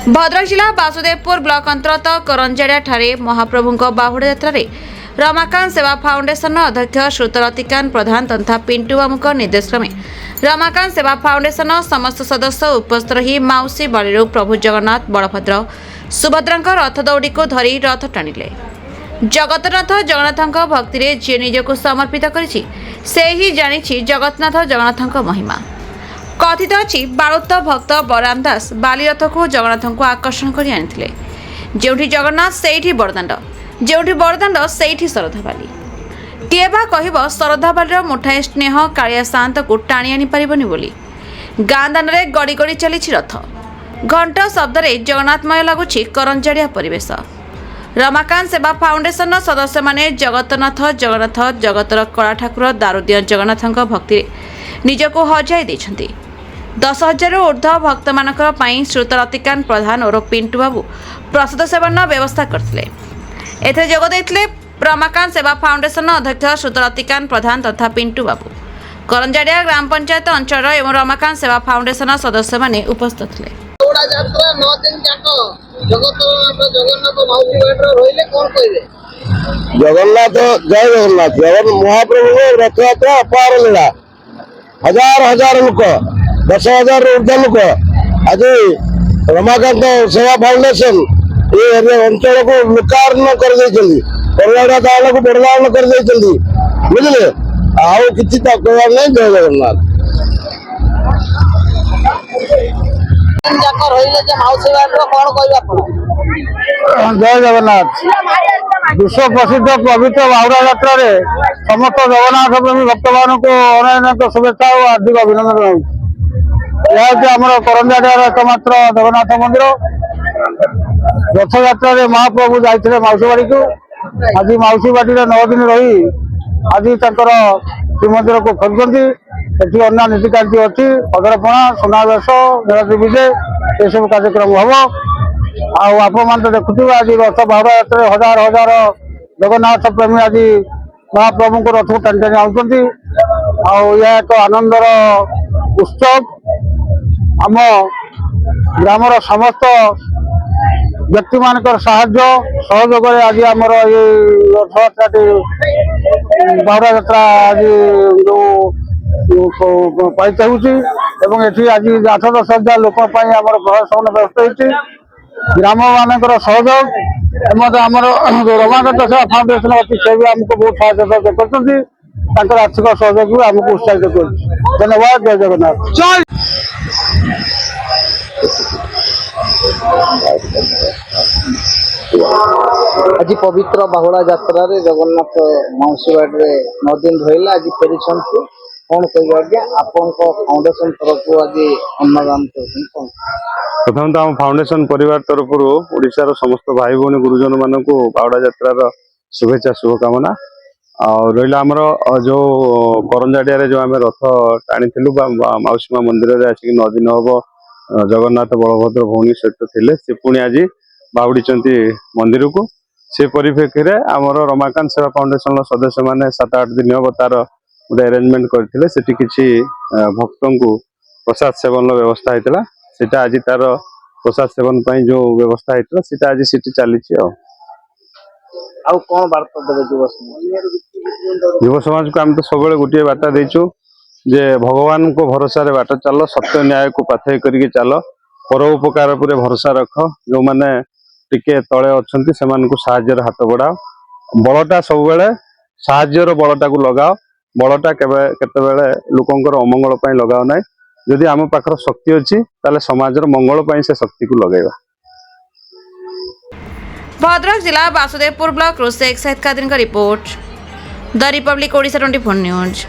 भद्रक जिला बासुदेवपुर ब्लॉक अंतर्गत करंजाड़िया ठारे महाप्रभुंक बाहुड़ा यात्रा रे रमाकांत सेवा फाउंडेशन अध्यक्ष श्रुतलतिकांत प्रधान तथा पिंटू बाबू निर्देशक्रमे रमाकांत सेवा फाउंडेशन समस्त सदस्य उपस्थित रही माउसी बलिरू प्रभु जगन्नाथ बलभद्र सुभद्रा रथ दौड़ी को धरी रथ टाणिले। जगतनाथ जगन्नाथ भक्ति रे जे निजको समर्पित करिछि से ही जानिछि जगन्नाथ जगन्नाथ महिमा। कथित अच्छी बालुत भक्त बलराम दास बालीरथ को जगन्नाथ को आकर्षण कर आनी जोठी जगन्नाथ से बड़दाण्ड जोठी बड़दाण्ड से शरधाबाली किए बा कह शरधाबाली मुठाए स्नेह कालिया शांत को टाणी आनी पारिबनी बोली गाँ दान में गड़ी गड़ी चली रथ घंट शब्द जगन्नाथमय लगुच करंजाड़िया परिवेश। रमाकांत सेवा फाउंडेशन सदस्य माने जगतनाथ जगन्नाथ जगतर कला ठाकुर दारुदिया जगन्नाथ भक्ति निजको हजाई देछंती। 10,000 ऊर्ध्व भक्त मानकर पई श्रुतलतिकांत प्रधान और पिंटू बाबू प्रसाद सेवन व्यवस्था करथिले। एथे जोग दैथिले रमाकांत सेवा फाउंडेशन अध्यक्ष श्रुतलतिकांत प्रधान तथा पिंटू बाबू करंजाड़िया ग्राम पंचायत अंचल एवं रमाकांत सेवा फाउंडेशन सदस्य माने उपस्थित थे। जगन्नाथ जय जगन्नाथ जगन महाप्रभु रथ यात्रा अपार लीला हजार हजार लोक 10,000 ऊर्ध्व लोक आज रमाकांत सेवा फाउंडेशन ये अंचल को लोकार्पण कर गाँव को बड़दान कर बुझे आउ कि कहवार नहीं। जय जगन्नाथ जय जगन्नाथ विश्व प्रसिद्ध पवित्र बाहुड़ा यात्रा रे समस्त जगन्नाथ प्रेमी भक्त मान को अनेक शुभेच्छा और हार्दिक अभिनंदन रही। यह आमर करंजाड़िया एकमात्र जगन्नाथ मंदिर रथ यात्रा रे महाप्रभु जाइए मौसी बाड़ी को आज मौसी बाड़ी 9 दिन रही आज श्रीमंदिर को फेरुंट एटी अन्य नीतिकांति अच्छी पदरपणा सुनावेश जयती विजय ये सब कार्यक्रम हम आप तो देखुए आज रथ बाहुड़ा यात्रा हजार हजार जगन्नाथ प्रेमी आज महाप्रभु को रथ को टाणी टाणी आउंट यह एक आनंदर उत्सव आम ग्रामर समस्त व्यक्ति मान सहयोग आज आमर ये रथ यात्रा बाहुड़ा यात्रा आज जो पालित होती आज 8-10,000 लोक प्रशासन व्यवस्था होती ग्राम मान सहयोग आमर रमाकांत सेवा फाउंडेशन अच्छी से भी आमको बहुत सहायता कर आर्थिक सहयोग भी आमको उत्साहित कर। धन्यवाद। जय जगन्नाथ। आज पवित्र बाहुड़ा यात्रा रे जगन्नाथ मौसी बाड़ी 9 दिन रहा आज फेरी कौन कह आज्ञा आपण फाउंडेशन तरफ आज अन्नदान कर प्रथम तो आम फाउंडेशन परिवार तरफ ओडिशार समस्त भाई भौणी गुरुजन मान बाहुड़ा यात्रार शुभेच्छा शुभकामना और रहा आमर जो करंजाड़िया जो आम रथ टाणी मौसी माँ मंदिर में आसिक 9 दिन हम जगन्नाथ बलभद्र भौणी सहित थे से पुणी आज बाहुड़ी मंदिर को से परिप्रेक्षी में आमर रमाकांत सेवा फाउंडेशन सदस्य मैंने 7-8 दिन हम तार गोटे अरेंजमेंट करते किसी भक्त को प्रसाद सेवन व्यवस्था होता सेटा आज तार प्रसाद सेवन जो व्यवस्था होता है आज सीटी चली कौन वार्ता देवे युव समाज को आम तो सब गोटे बार्ता देचु जे भगवान को भरोसा रे बाट चल सत्य न्याय को पाथेय करके चल परोपकार पर भरोसा रख जो माने टिके तले अच्छी से साहाय्यर हाथ बढ़ाओ बलटा सब बेले साहाय्यर बलटा को लगाओ बलटा केते लोकंकर अमंगल पई लगाओ ना जदि आम पाखर शक्ति अच्छी ताले समाज मंगल पई से शक्ति को लगेगा। भद्रक जिला बासुदेवपुर ब्लॉक शेख सैयद कादिर का report the Republic Odisha 24 news.